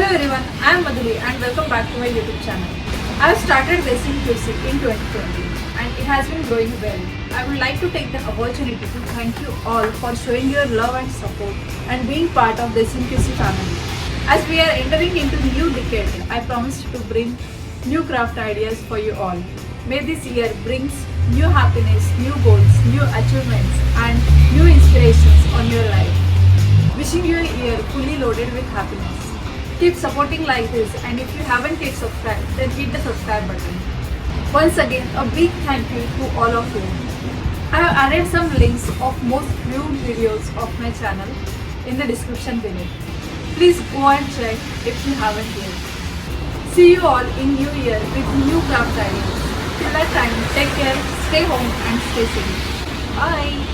everyone, I am Madhuri and welcome back to my YouTube channel. I have started Desi In QC in 2020 and it has been growing well. I would like to take the opportunity to thank you all for showing your love and support and being part of Desi In QC family. As we are entering into the new decade, I promised to bring new craft ideas for you all. May this year brings new happiness, new goals, new achievements and new inspirations on your life. Wishing you a year fully loaded with happiness. Keep supporting like this, and if you haven't yet subscribed, then hit the subscribe button. Once again, a big thank you to all of you. I have added some links of most viewed videos of my channel in the description below. Please go and check if you haven't yet. See you all in New Year with new craft ideas. Till that time, take care, stay home and stay safe. Bye.